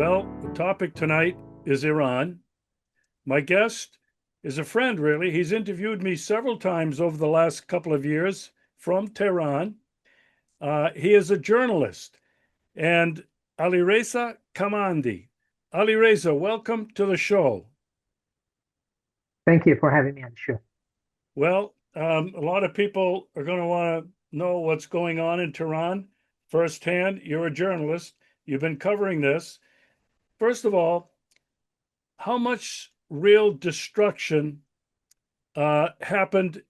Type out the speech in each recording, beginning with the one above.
Well, the topic tonight is Iran. My guest is a friend, really. He's interviewed me several times over the last couple of years from Tehran. He is a journalist, and Alireza Komandi. Alireza, welcome to the show. Thank you for having me on the show. Well, a lot of people are going to want to know what's going on in Tehran firsthand. You're a journalist, you've been covering this. First of all, how much real destruction happened,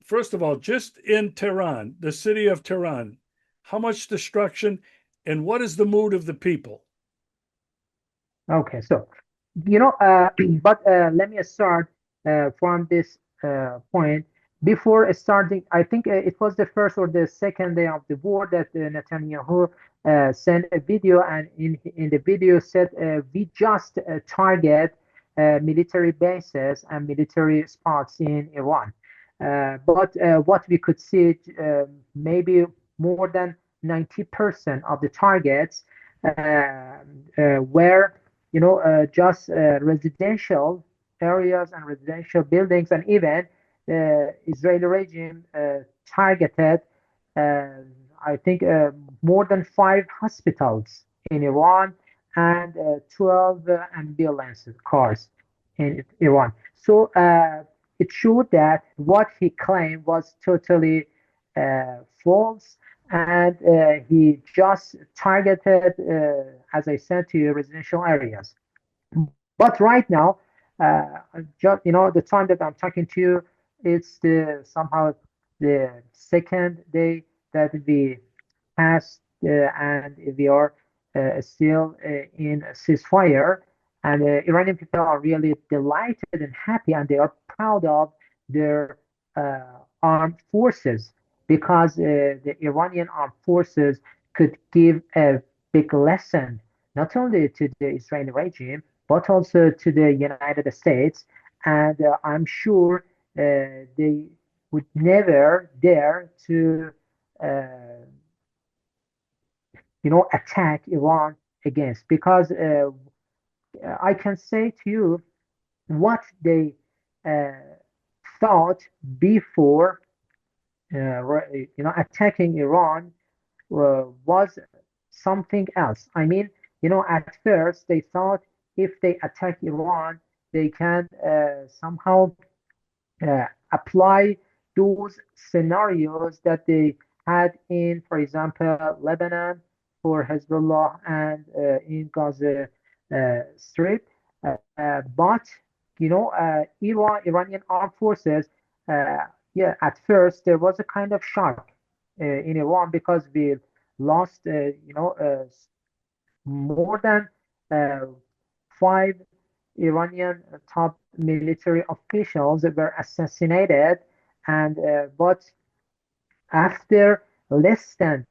first of all, just in Tehran, the city of Tehran? How much destruction, and what is the mood of the people? Okay, so but let me start from this point. Before starting, I think it was the first or the second day of the war that Netanyahu sent a video, and in the video said we just target military bases and military spots in Iran. But what we could see, maybe more than 90% of the targets were just residential areas and residential buildings, and even the Israeli regime targeted, uh, I think, more than five hospitals in Iran and 12 ambulance cars in Iran. So it showed that what he claimed was totally false, and he just targeted, as I said to you, residential areas. But right now, just the time that I'm talking to you, it's the somehow the second day that we passed, and we are still in ceasefire. And Iranian people are really delighted and happy, and they are proud of their armed forces, because the Iranian armed forces could give a big lesson not only to the Israeli regime but also to the United States. And I'm sure they would never dare to uh, attack Iran against, because I can say to you what they uh, thought before attacking Iran was something else. I mean, at first they thought if they attack Iran, they can somehow apply those scenarios that they had in, for example, Lebanon for Hezbollah, and in Gaza Strip. But Iranian armed forces, uh, yeah, at first there was a kind of shock in Iran, because we lost, more than uh, five Iranian top military officials were assassinated, and but after less than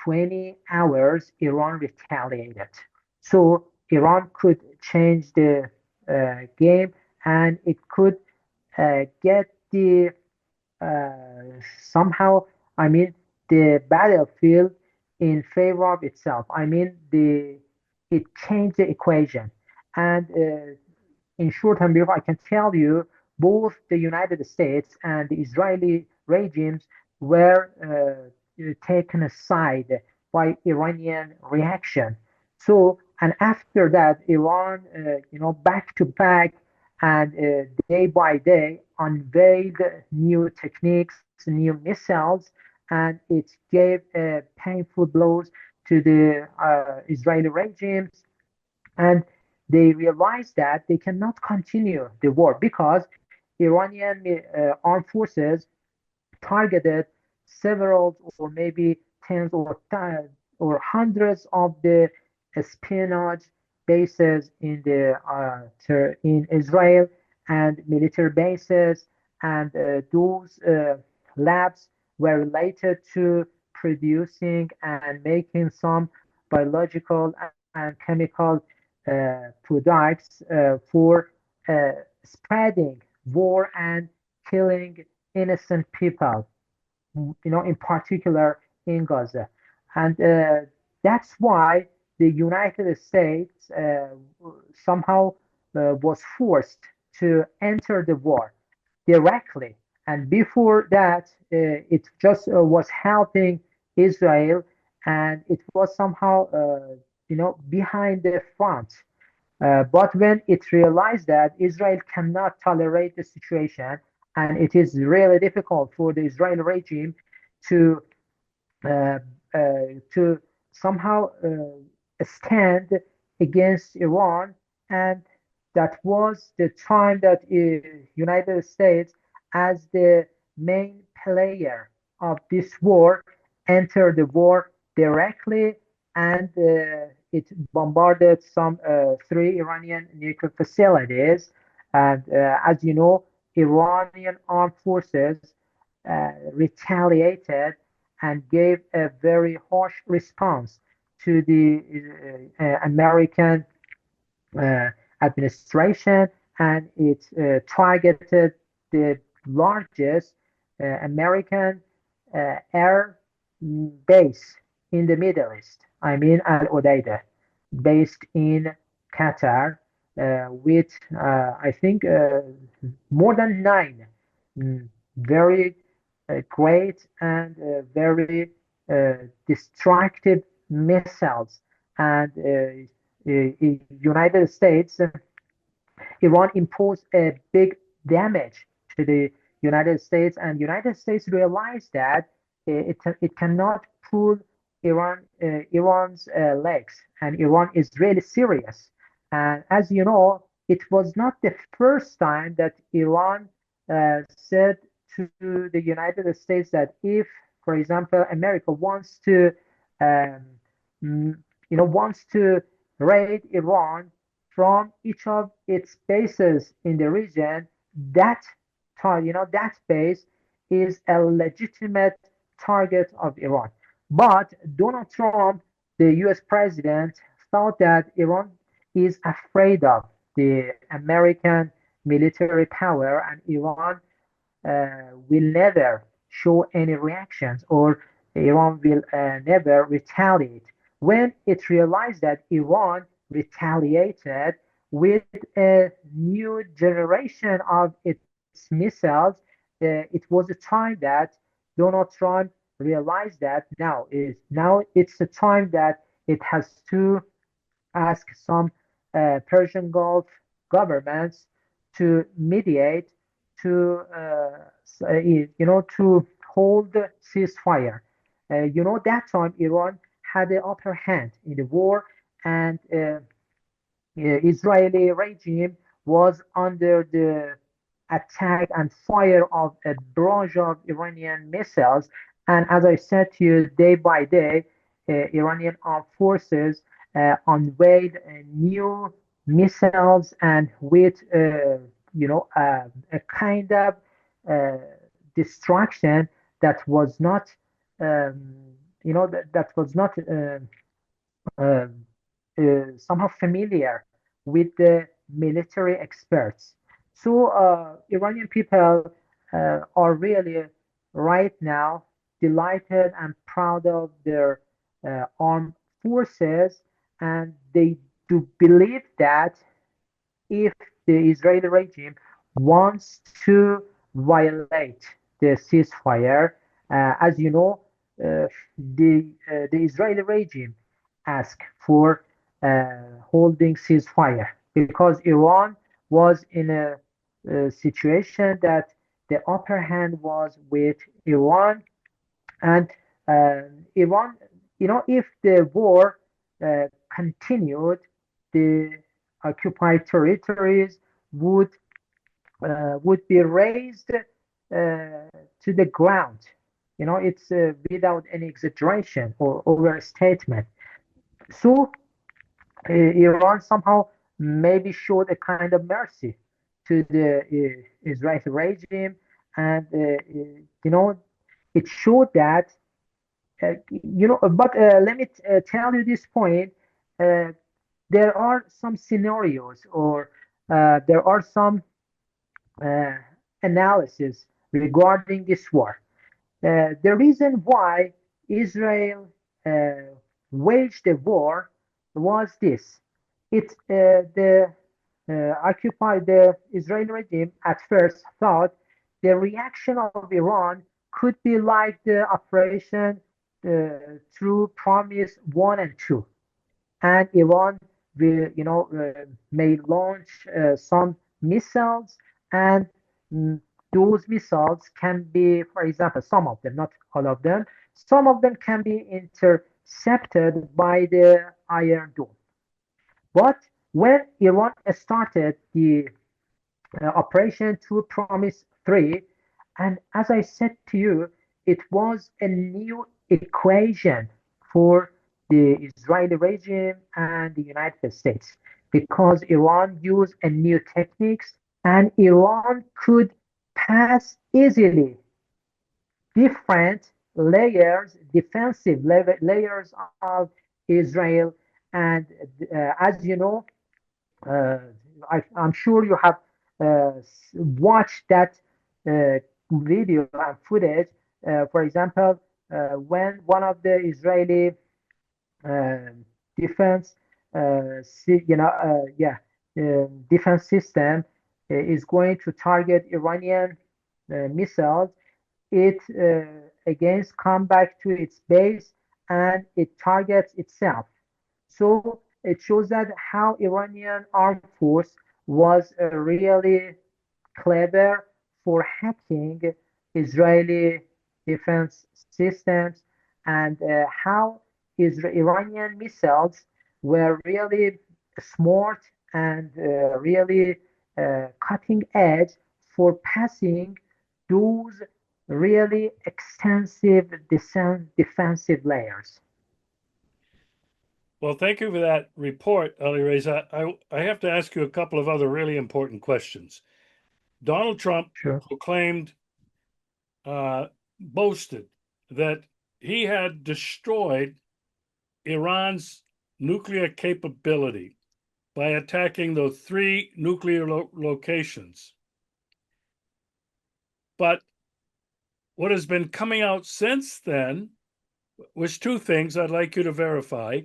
20 hours, Iran retaliated. So Iran could change the game, and it could get the somehow, I mean, the battlefield in favor of itself. I mean, it changed the equation. And in short and brief, I can tell you both the United States and the Israeli regimes were taken aside by Iranian reaction. So, and after that, Iran, back to back and day by day unveiled new techniques, new missiles, and it gave painful blows to the Israeli regimes. And they realized that they cannot continue the war, because Iranian armed forces targeted several, or maybe tens or hundreds of the espionage bases in the in Israel, and military bases, and those labs were related to producing and making some biological and chemical products for spreading war and killing innocent people, in particular in Gaza. And that's why the United States somehow was forced to enter the war directly. And before that, it just was helping Israel, and it was somehow, behind the front. But when it realized that Israel cannot tolerate the situation, and it is really difficult for the Israeli regime to uh, to somehow stand against Iran, and that was the time that United States, as the main player of this war, entered the war directly, and it bombarded some three Iranian nuclear facilities. And as you know, Iranian armed forces retaliated and gave a very harsh response to the American uh, administration, and it targeted the largest American air base in the Middle East. I mean, Al Udeida, based in Qatar, with I think more than nine very great and very destructive missiles. And United States, Iran imposed a big damage to the United States, and United States realized that it cannot pull Iran's legs, and Iran is really serious. And as you know, it was not the first time that Iran said to the United States that if, for example, America wants to, um, wants to raid Iran from each of its bases in the region, that that base is a legitimate target of Iran. But Donald Trump, the U.S. president, thought that Iran is afraid of the American military power, and Iran will never show any reactions, or Iran will never retaliate. When it realized that Iran retaliated with a new generation of its missiles, it was a time that Donald Trump realized that now it's the time that it has to ask some Persian Gulf governments to mediate, to to hold ceasefire. That time Iran had the upper hand in the war, and Israeli regime was under the attack and fire of a barrage of Iranian missiles. And as I said to you, day by day, Iranian armed forces unveiled new missiles, and with a kind of uh, destruction that was not that was not uh, somehow familiar with the military experts. So Iranian people are really right now delighted and proud of their armed forces, and they do believe that if the Israeli regime wants to violate the ceasefire, as you know, the Israeli regime asked for holding ceasefire because Iran was in a situation that the upper hand was with Iran, and Iran, if the war continued, the occupied territories would would be raised to the ground. It's without any exaggeration or overstatement. So Iran somehow maybe showed a kind of mercy to the Israeli regime, and it showed that But let me tell you this point. Uh, there are some scenarios, or there are some uh, analysis regarding this war. The reason why Israel uh, waged the war was this. The Israeli regime at first thought the reaction of Iran could be like the operation through Promise 1 and 2, and Iran may launch some missiles, and mm, those missiles can be, for example, some of them, not all of them, some of them can be intercepted by the Iron Dome. But when Iran started the Operation True Promise 3, and as I said to you, it was a new equation for the Israeli regime and the United States because Iran used a new techniques, and Iran could pass easily different layers, defensive layers of Israel. And as you know, uh, I'm sure you have watched that video and footage. For example, when one of the Israeli uh, defense, defense system is going to target Iranian missiles, it against come back to its base and it targets itself. So it shows that how Iranian armed force was really clever for hacking Israeli defense systems, and how Iranian missiles were really smart and really cutting edge for passing those really extensive defensive layers. Well, thank you for that report, Alireza. I have to ask you a couple of other really important questions. Donald Trump Sure. proclaimed, boasted that he had destroyed Iran's nuclear capability by attacking those three nuclear locations. But what has been coming out since then was two things I'd like you to verify.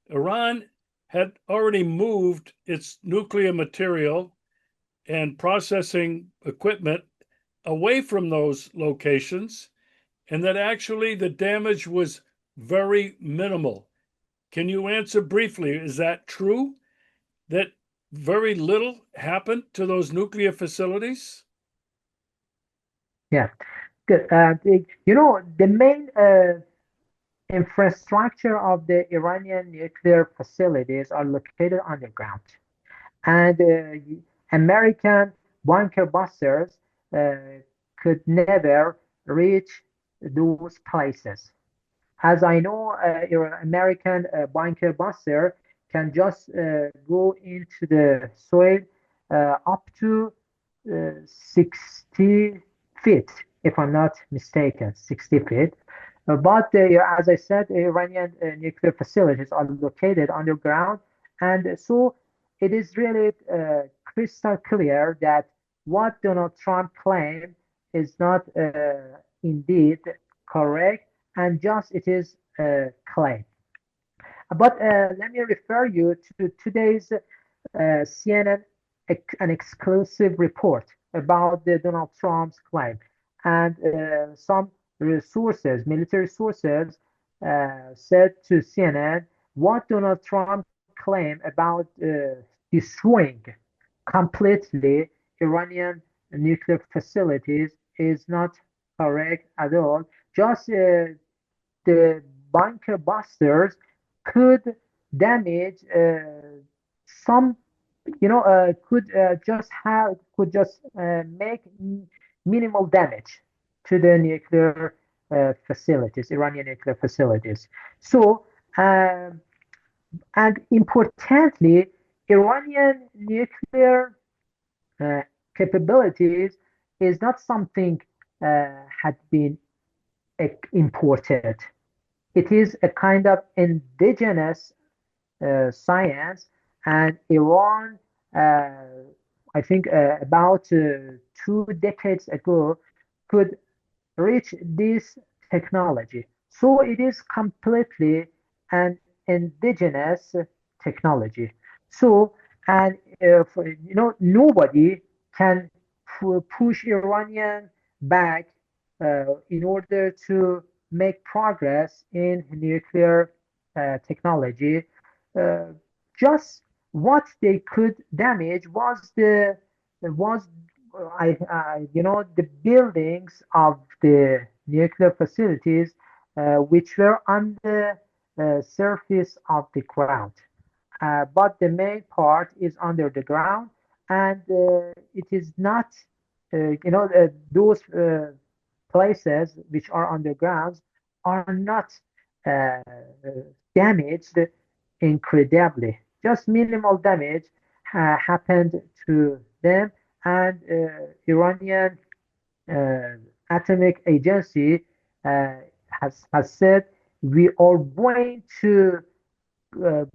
Iran had already moved its nuclear material and processing equipment away from those locations, and that actually the damage was very minimal. Can you answer briefly? Is that true? That very little happened to those nuclear facilities? Yeah. Good. The main infrastructure of the Iranian nuclear facilities are located underground, and American bunker busters uh, could never reach those places. As I know, your American bunker buster can just go into the soil up to 60 feet, if I'm not mistaken, 60 feet. But as I said, Iranian nuclear facilities are located underground, and so it is really crystal clear that what Donald Trump claimed is not indeed correct, and just it is claim. But let me refer you to today's CNN an exclusive report about the Donald Trump's claim, and some resources, military sources, said to CNN what Donald Trump claimed about destroying completely Iranian nuclear facilities is not correct at all. Just the bunker busters could damage some, could just make minimal damage to the nuclear facilities, Iranian nuclear facilities. So, and importantly, Iranian nuclear uh, capabilities is not something had been imported. It is a kind of indigenous science, and Iran, I think about 2 decades ago, could reach this technology. So it is completely an indigenous. technology. So, and nobody can push Iranian back in order to make progress in nuclear technology. Uh, just what they could damage was the buildings of the nuclear facilities which were on the surface of the ground. But the main part is under the ground, and it is not, those places which are underground are not uh, damaged incredibly. Just minimal damage happened to them, and Iranian uh, Atomic Agency uh, has said we are going to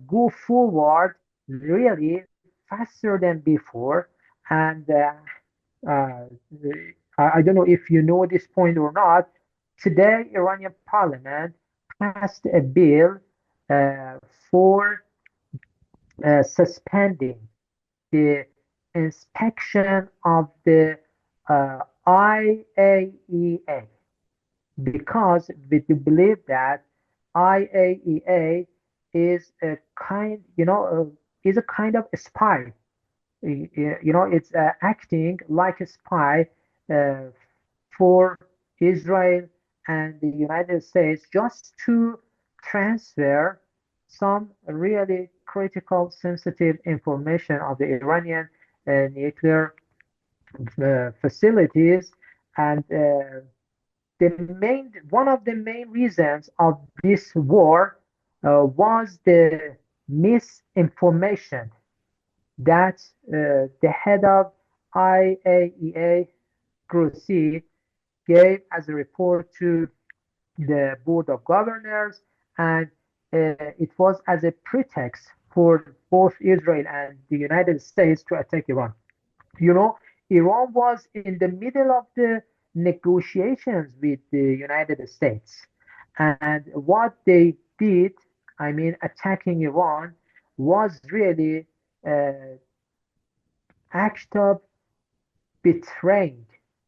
go forward really faster than before. And uh, I don't know if you know this point or not. Today, Iranian parliament passed a bill uh, for suspending the inspection of the IAEA because we do believe that IAEA is a is a kind of a spy. It's acting like a spy uh, for Israel and the United States just to transfer some really critical, sensitive information of the Iranian nuclear facilities. And the main one of the main reasons of this war was the misinformation that the head of IAEA Grossi gave as a report to the Board of Governors, and it was as a pretext for both Israel and the United States to attack Iran. You know, Iran was in the middle of the negotiations with the United States. And what they did, I mean, attacking Iran, was really act of betraying.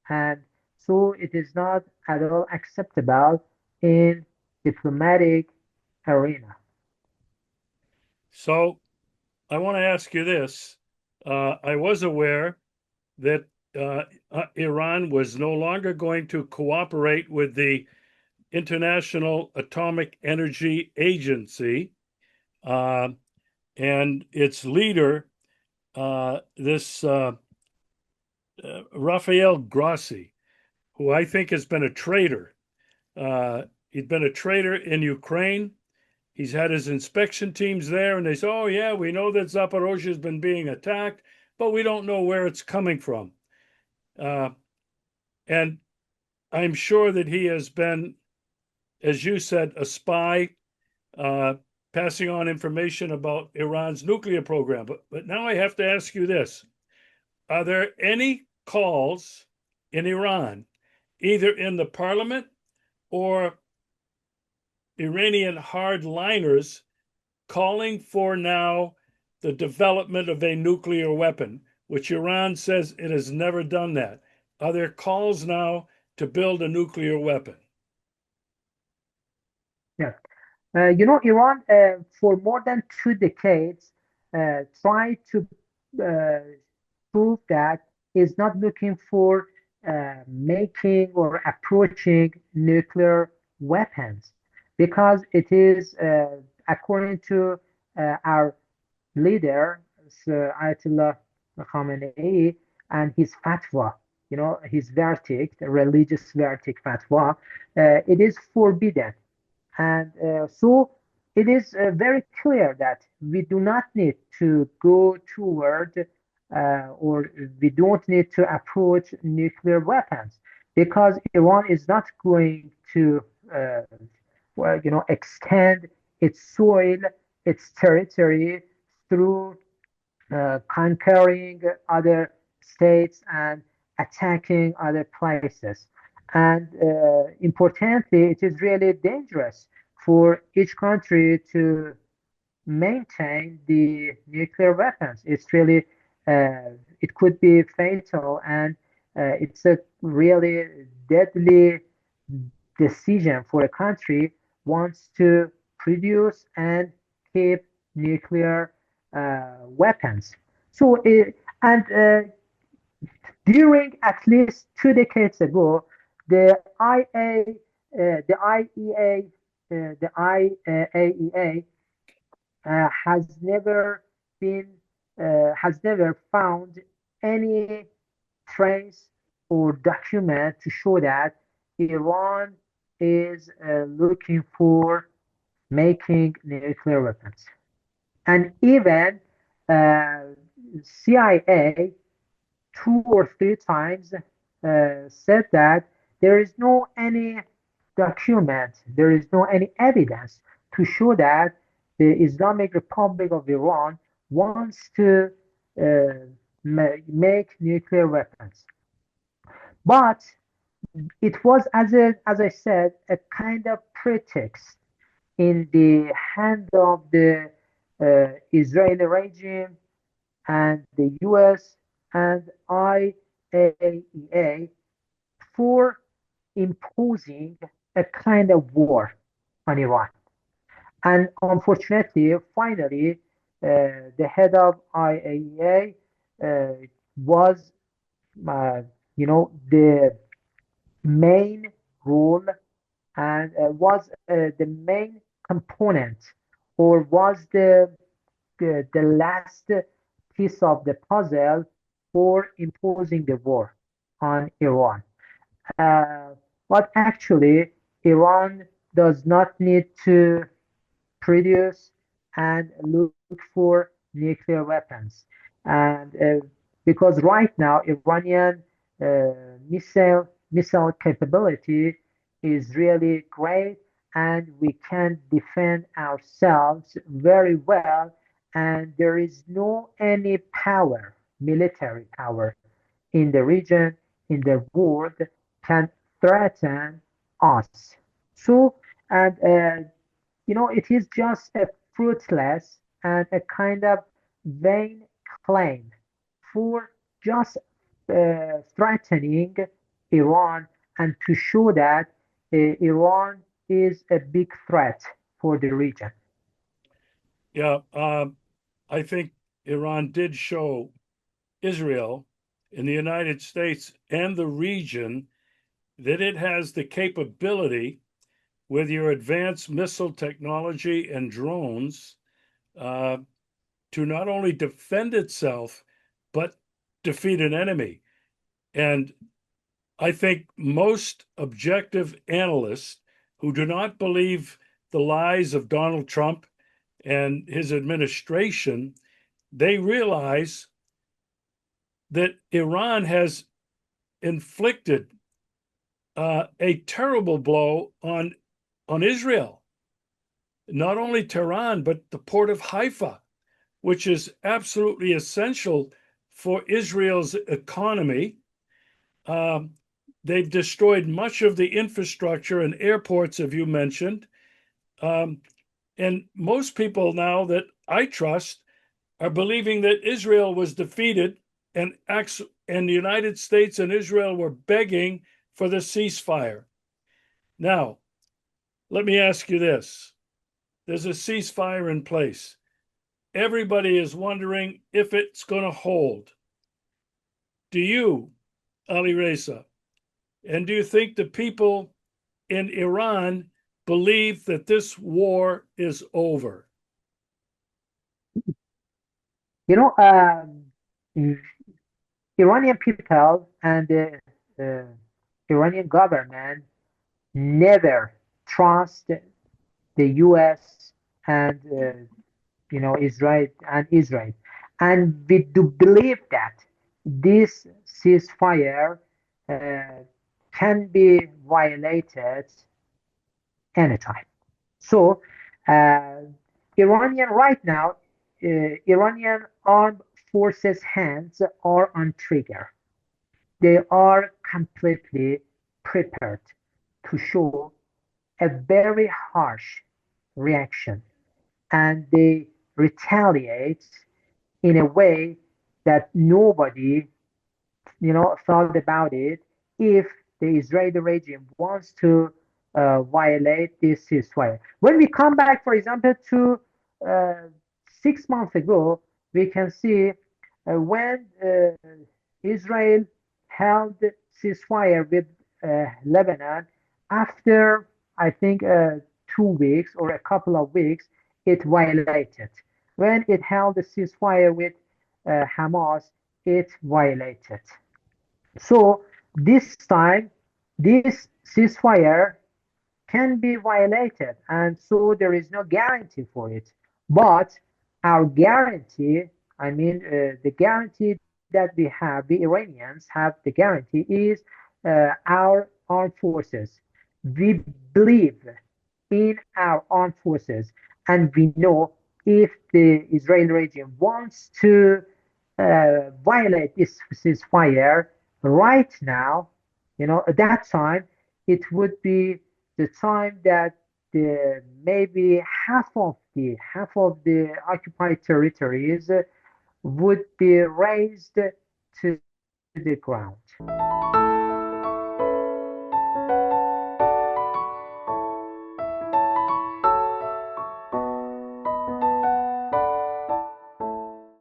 And so it is not at all acceptable in diplomatic arena. So I want to ask you this. I was aware that Iran was no longer going to cooperate with the International Atomic Energy Agency uh, and its leader, this Rafael Grossi, who I think has been a traitor. He's been a traitor in Ukraine. He's had his inspection teams there, and they say, "Oh yeah, we know that Zaporozhye has been being attacked, but we don't know where it's coming from." Uh, and I'm sure that he has been, as you said, a spy, uh, passing on information about Iran's nuclear program. But now I have to ask you this: are there any calls in Iran, either in the parliament or Iranian hardliners, calling for now the development of a nuclear weapon, which Iran says it has never done that? Are there calls now to build a nuclear weapon? Yeah. Iran for more than 2 decades tried to uh, prove that is not looking for making or approaching nuclear weapons because it is, according to our leader, Ayatollah Khamenei, and his fatwa, his verdict, religious verdict fatwa, it is forbidden. And so it is very clear that we do not need to go toward or we don't need to approach nuclear weapons because Iran is not going to extend its soil, its territory through conquering other states and attacking other places. And importantly, it is really dangerous for each country to maintain the nuclear weapons. It's really, it could be fatal, and it's a really deadly decision for a country wants to produce and keep nuclear weapons. So, and during at least 2 decades ago, the the IEA, the IAEA been has never found any trace or document to show that Iran is looking for making nuclear weapons. And even uh, CIA 2 or 3 times said that there is no any document, there is no any evidence to show that the Islamic Republic of Iran wants to make nuclear weapons. But it was, as I said, a kind of pretext in the hand of the Israeli regime and the US and IAEA for imposing a kind of war on Iran. And unfortunately, finally, the head of IAEA was, uh, the main role and was the main component or was the last piece of the puzzle for imposing the war on Iran. Uh, but actually, Iran does not need to produce and look for nuclear weapons. And because right now, Iranian missile capability is really great, and we can defend ourselves very well. And there is no any power, military power, in the region, in the world, can threaten us. So, and it is just a fruitless and a kind of vain claim for just threatening Iran and to show that Iran is a big threat for the region. Yeah, I think Iran did show Israel in the United States and the region that it has the capability with your advanced missile technology and drones uh, to not only defend itself, but defeat an enemy. And I think most objective analysts who do not believe the lies of Donald Trump and his administration, they realize that Iran has inflicted a terrible blow on Israel. Not only Tehran, but the port of Haifa, which is absolutely essential for Israel's economy. Um, they've destroyed much of the infrastructure and airports, as you mentioned. Um, and most people now that I trust are believing that Israel was defeated and the United States and Israel were begging for the ceasefire. Now, let me ask you this. There's a ceasefire in place. Everybody is wondering if it's going to hold. Do you, Alireza, and do you think the people in Iran believe that this war is over? You know, Iranian people and the uh, Iranian government never trust the U.S. and Israel, and we do believe that this ceasefire uh, can be violated anytime. So, uh, Iranian right now, Iranian armed forces hands are on trigger. They are completely prepared to show a very harsh reaction and they retaliate in a way that nobody thought about it if the Israeli regime wants to violate this ceasefire. When we come back, for example, to 6 months ago, we can see when Israel held ceasefire with Lebanon, after I think 2 weeks or a couple of weeks, it violated. When it held a ceasefire with Hamas, it violated. So this time, this ceasefire can be violated, and so there is no guarantee for it. But our guarantee, I mean, the guarantee that we have, the Iranians have the guarantee is our armed forces. We believe in our armed forces, and we know if the Israeli regime wants to violate this ceasefire right now, at that time, it would be the time that maybe half of the occupied territories would be razed to the ground.